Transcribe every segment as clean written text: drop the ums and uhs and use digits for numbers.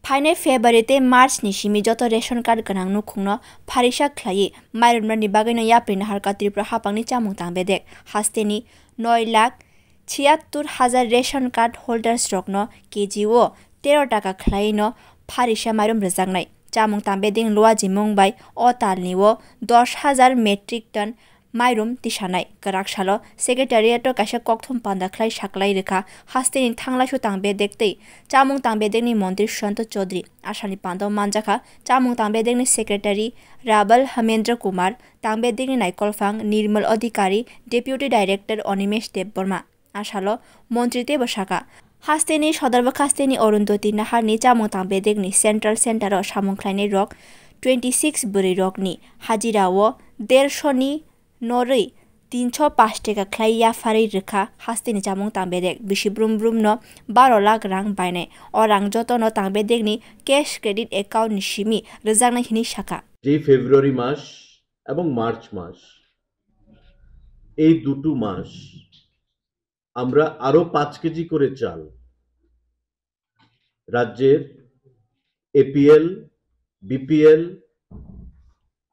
फाइने फेब्रुवारीते मार्चनि सिमि जत ration card गोनां नुखुंनो फारिसा ख्लायै माइरननि बागैनो याप्रिनो हारका त्रिपुरा हापांनि चामुं तांबेदेक हास्तेनि 9,76,000 रेशन कार्ड होल्डार्स रकनो केजिओ 13 टाका ख्लायैनो फारिसा माइरम रोजांनाय चामुं तांबेदें लुवाजि मुंबाय अ तालनिओ 10,000 मेट्रिक टन माइरुम तिसानाय गराकसालो सेक्रेटारिएट कासे ककथुम पान्दाख्लाय साख्लाय रेखा हास्तेनि थांलायसु तांबेदेकतै चामुं तांबेदेकनि मन्त्री सुशांत चौधरी आसामनि पान्दाव मानजाखा चामुं तांबेदेकनि सेक्रेटारि राबल हेमेन्द्र कुमार तांबेदेकनि नायकलफां निर्मल अधिकारी डेपुटी डाइरेक्टर अनिमेश देबबर्मा आसालो मन्त्री तेबसाका हास्तेनि सदरबक हास्तेनि अरुन्धति नाहारनि चामुं तांबेदेकनि सेन्ट्रेल सेन्टाराव सामुंख्लायनाय रक 26 बुरै रकनि हाजिराओ 150 नि नरै 305 टाका ख्लाय याफारै रेखा हास्तेनि चामुं तांबेदेक बिसि ब्रुम ब्रुमनो 12 लाख रां बायनाय अ रां जतनो तांबेदेकनि कैश क्रेडिट एकाउन्ट निसिमि रोजांनाय हिनि शाखा যে ফেব্রুয়ারি মাস এবং মার্চ মাস এই দুটো মাস আমরা আরো 5 কেজি করে চাল রাজ্যের APL BPL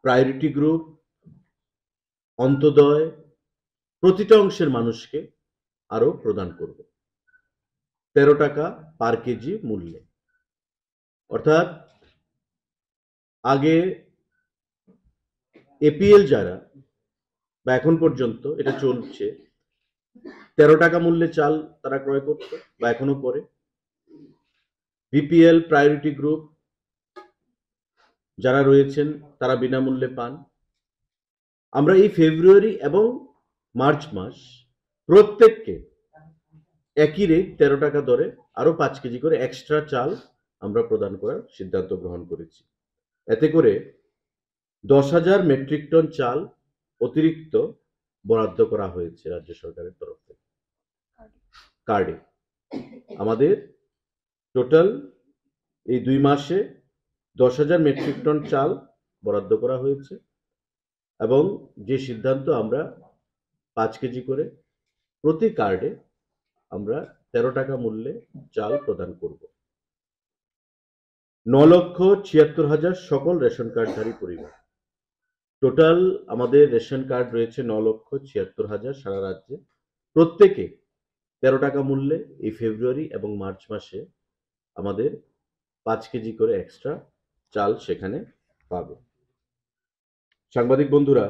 priority group Antyodaya প্রতিটা অংশের মানুষকে আরো প্রদান করব 13 টাকা পার কেজি মূল্যে অর্থাৎ আগে এপিএল যারা বা এখন পর্যন্ত এটা চলছে 13 টাকা মূল্যে চাল তারা ক্রয় করতে বা এখনো করে বিপিএল প্রায়োরিটি গ্রুপ যারা রয়েছেন তারা বিনামূল্যে পান আমরা এই ফেব্রুয়ারি এবং মার্চ মাস প্রত্যেককে একই রেট 13 টাকা দরে আরো 5 কেজি করে এক্সট্রা চাল আমরা প্রদান করার সিদ্ধান্ত গ্রহণ করেছি এতে করে 10,000 মেট্রিক টন চাল অতিরিক্ত বরাদ্দ করা হয়েছে রাজ্য সরকারের তরফ থেকে কার্ডে আমাদের টোটাল এই 2 মাসে 10,000 মেট্রিক টন চাল বরাদ্দ করা হয়েছে এবং যে সিদ্ধান্ত আমরা 5 কেজি করে প্রতি কার্ডে আমরা 13 টাকা মূল্যে চাল প্রদান করব 9,76,000 সকল রেশন কার্ডধারী পরিবার টোটাল আমাদের রেশন কার্ড রয়েছে 9,76,000 সারা রাজ্যে প্রত্যেকে 13 টাকা মূল্যে এই ফেব্রুয়ারি এবং মার্চ মাসে আমাদের 5 কেজি করে এক্সট্রা চাল সেখানে পাবে সাংবাদিক বন্ধুরা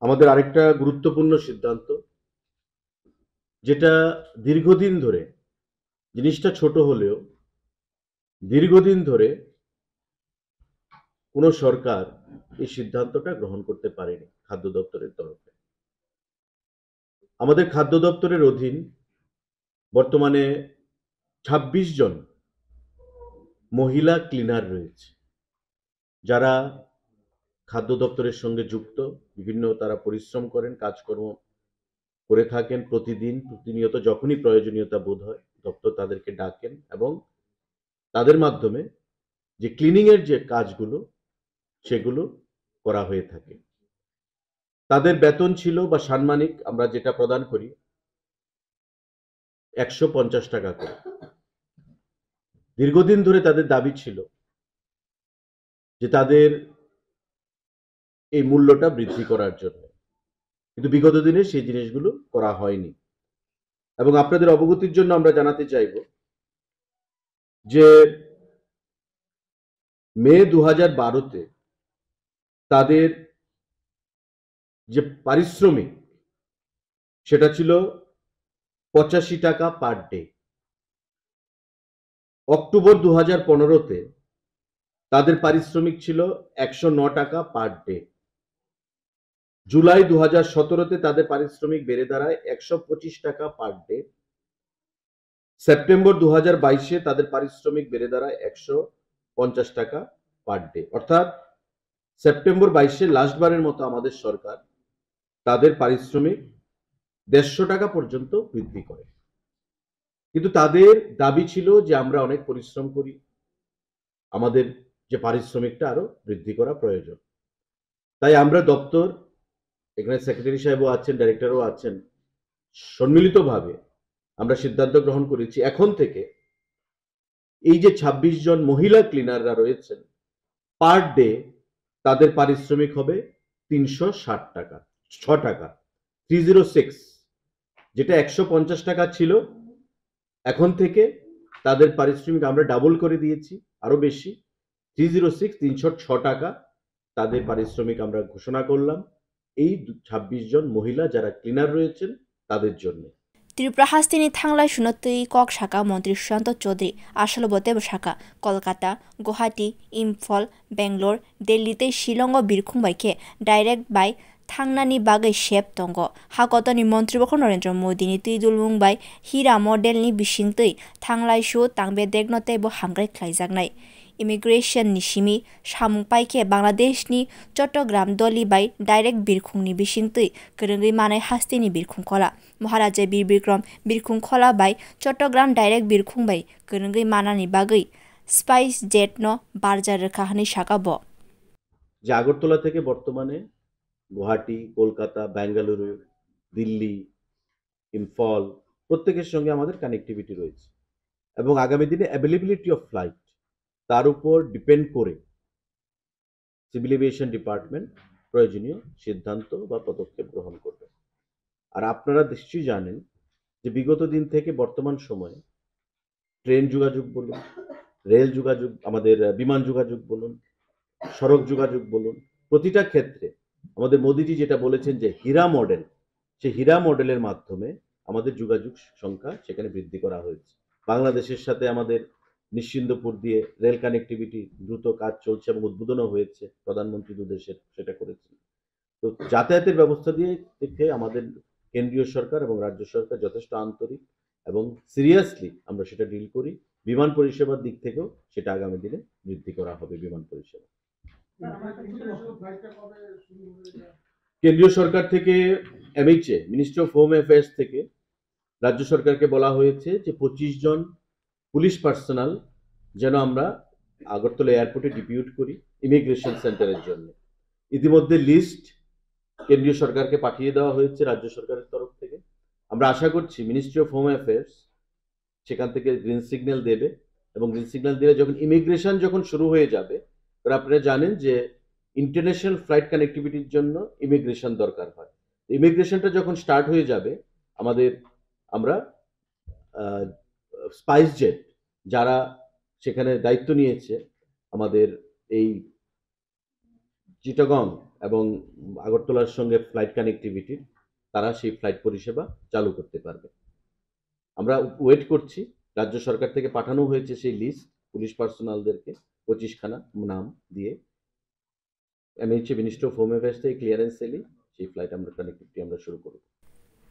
আমাদের আরেকটা গুরুত্বপূর্ণ সিদ্ধান্ত যেটা দীর্ঘদিন ধরে জিনিসটা ছোট হলেও দীর্ঘদিন ধরে কোনো সরকার এই সিদ্ধান্তটা গ্রহণ করতে পারেনি খাদ্য দপ্তরের তরফে আমাদের খাদ্য দপ্তরের অধীন বর্তমানে 26 জন মহিলা ক্লিনার রয়েছে যারা খাদ্য দপ্তরের সঙ্গে যুক্ত বিভিন্ন তারা পরিশ্রম করেন কাজকর্ম করে থাকেন প্রতিনিয়ত যখনই প্রয়োজনীয়তা বোধ হয় দপ্তর তাদেরকে ডাকেন এবং তাদের মাধ্যমে যে ক্লিনিং এর যে কাজগুলো সেগুলো করা হয়ে থাকে তাদের বেতন ছিল বা সাম্মানিক আমরা যেটা প্রদান করি 150 টাকা করে দীর্ঘদিন ধরে তাদের দাবি ছিল যে তাদের এই মূল্যটা বৃদ্ধি করার জন্য কিন্তু বিগত দিনে সেই জিনিসগুলো করা হয়নি এবং আপনাদের অবগতির জন্য আমরা জানাতে চাইব যে মে 2012-তে তাদের যে পারিশ্রমিক সেটা ছিল 85 টাকা পার ডে অক্টোবর 2015-তে তাদের পারিশ্রমিক ছিল 109 টাকা পার ডে জুলাই 2017-তে তাদের পারিশ্রমিক বেড়ে দাঁড়ায় 125 টাকা পার ডে সেপ্টেম্বর 2022-এ তাদের পারিশ্রমিক বেড়ে দাঁড়ায় 150 টাকা পার ডে অর্থাৎ সেপ্টেম্বর 22-এ লাস্টবারের মতো আমাদের সরকার তাদের পারিশ্রমিক 150 টাকা পর্যন্ত বৃদ্ধি করে কিন্তু তাদের দাবি ছিল যে আমরা অনেক পরিশ্রম করি আমাদের যে পারিশ্রমিকটা আরো বৃদ্ধি করা প্রয়োজন তাই আমরা দপ্তর এখানে সেক্রেটারি সাহেবও আছেন ডাইরেক্টরও আছেন সম্মিলিতভাবে আমরা সিদ্ধান্ত গ্রহণ করেছি এখন থেকে এই যে ২৬ জন মহিলা ক্লিনাররা রয়েছেন, পার ডে তাদের পারিশ্রমিক হবে ৩৬০ টাকা, ৬ টাকা, 306, যেটা ১৫০ টাকা ছিল। এখন থেকে তাদের পারিশ্রমিক আমরা ডাবল করে দিয়েছি, আরো বেশি, 306, ৩০৬ টাকা তাদের পারিশ্রমিক আমরা ঘোষণা করলাম এই ২৬ জন মহিলা যারা ক্লিনার রয়েছেন তাদের জন্য। ত্রিপুরা হাস্তিনি থাংলাই সুনতই কক শাখা মন্ত্রী সুশান্ত চৌধুরী আসলবতে শাখা কলকাতা, গুয়াহাটি, ইম্ফল, বেঙ্গলোর, দিল্লিতে শিলং ও বিরখুং বাইকে ডাইরেক্ট বাই থাंनानि बागै शेप दंग हाकतनि मन्त्रिबख नरेन्द्र मोदीनि तुइदुल मुंबाइ हीरा मडेलनि बिसिंतै थांलायसु तांबे देखनतेबो हामग्राय ख्लायजागनाय इमिग्रेशन निसिमी सामुं पाइके बांग्लादेशनि चट्टग्राम दलिबाइ डाइरेक्ट बिरखुंनि बिसिंतै गोरोङै मानाय हास्तिनि बिरखुंखला महाराजा बीर बिक्रम बिरखुंखला बाइ चट्टग्राम डाइरेक्ट बिरखुंबाइ गोरोङै मानानि बागै स्पाइस जेट न बारजा रेखा हनै शाकाब যে আগরতলা থেকে বর্তমানে গুয়াহাটি, কলকাতা, বেঙ্গালুরু, দিল্লি, ইম্ফল প্রত্যেকের সঙ্গে আমাদের কানেক্টিভিটি রয়েছে এবং আগামী দিনে অ্যাভেলেবিলিটি অফ ফ্লাইট তার উপর ডিপেন্ড করে সিভিল এভিয়েশন ডিপার্টমেন্ট প্রয়োজনীয় সিদ্ধান্ত বা পদক্ষেপ গ্রহণ করবে। আর আপনারা নিশ্চয়ই জানেন যে বিগত দিন থেকে বর্তমান সময়ে ট্রেন যোগাযোগ বলুন, রেল যোগাযোগ, আমাদের বিমান যোগাযোগ বলুন, সড়ক যোগাযোগ বলুন, প্রতিটা ক্ষেত্রে আমাদের মোদিজি যেটা বলেছেন যে হীরা মডেল, সেই হীরা মডেলের মাধ্যমে আমাদের যোগাযোগ সংখ্যা সেখানে বৃদ্ধি করা হয়েছে। বাংলাদেশের সাথে আমাদের নিশ্চিন্দপুর দিয়ে রেল কানেক্টিভিটি দ্রুত কাজ চলছে এবং উদ্বোধনও হয়েছে, প্রধানমন্ত্রী দুদেশের সেটা করেছেন। তো যাতায়াতের ব্যবস্থা দিয়ে দেখে আমাদের কেন্দ্রীয় সরকার এবং রাজ্য সরকার যথেষ্ট আন্তরিক এবং সিরিয়াসলি আমরা সেটা ডিল করি। বিমান পরিষেবার দিক থেকেও সেটা আগামী দিনে বৃদ্ধি করা হবে। বিমান পরিষেবা কেন্দ্রীয় সরকার থেকে MHA ministry of home affairs থেকে রাজ্য সরকারকে বলা হয়েছে যে 25 জন পুলিশ পার্সোনাল যেন আমরা আগরতলা এয়ারপোর্টে ডিপিউট করি ইমিগ্রেশন সেন্টারের জন্য। ইতিমধ্যে লিস্ট কেন্দ্রীয় সরকারকে পাঠিয়ে দেওয়া হয়েছে রাজ্য সরকারের তরফ থেকে। আমরা আশা করছি মিনিস্ট্রি অফ হোম অ্যাফেয়ার্স সেখান থেকে গ্রিন সিগন্যাল দেবে এবং গ্রিন সিগন্যাল দিলে যখন ইমিগ্রেশন যখন শুরু হয়ে যাবে, আপনারা জানেন যে ইন্টারন্যাশনাল ফ্লাইট কানেক্টিভিটির জন্য ইমিগ্রেশন দরকার হয়। ইমিগ্রেশনটা যখন স্টার্ট হয়ে যাবে আমরা স্পাইস জেট যারা সেখানে দায়িত্ব নিয়েছে আমাদের এই চিটাগং এবং আগরতলার সঙ্গে ফ্লাইট কানেক্টিভিটির, তারা সেই ফ্লাইট পরিষেবা চালু করতে পারবে। আমরা ওয়েট করছি, রাজ্য সরকার থেকে পাঠানো হয়েছে সেই লিস্ট পুলিশ পার্সোনালদেরকে 25 খানা নাম দিয়ে। MHA ministry of home affairs থেকে ক্লিয়ারেন্স এলি সেই ফ্লাইট আমরা কানেক্টিভিটি আমরা শুরু করব।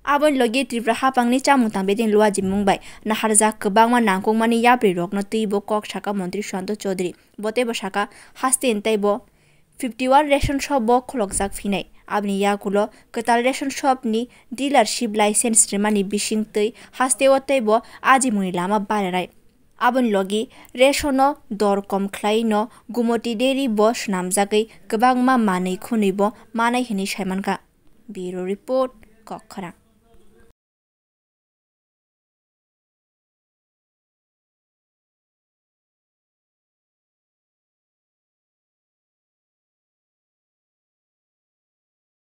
आबन लगे त्रिपुरा हापांगनि चामुतां बेदिन लुआजि मुंबाइ नाहारजा गोबांमा नांगौमानि याब्रि रगनो तुइबो कक शाखा मन्त्री सुशाন্ত चौधरी बतेबो शाखा हास्तेन तैबो 51 रेशन शप बो खलकजाक फिनाय आबनि याकुलो गोताल रेशन शपनि डिलारशिप लाइसेन्स रिमानि बिसिंतै हास्तेओ तैबो आजिमुनि लामा बारायनाय आबन लगे रेशनो दर कम ख्लाइनो गुमति डेरी बस नामजागै गोबांमा मानै खुनैबो मानाय हिनि सायमानका। Bureau report कखरा।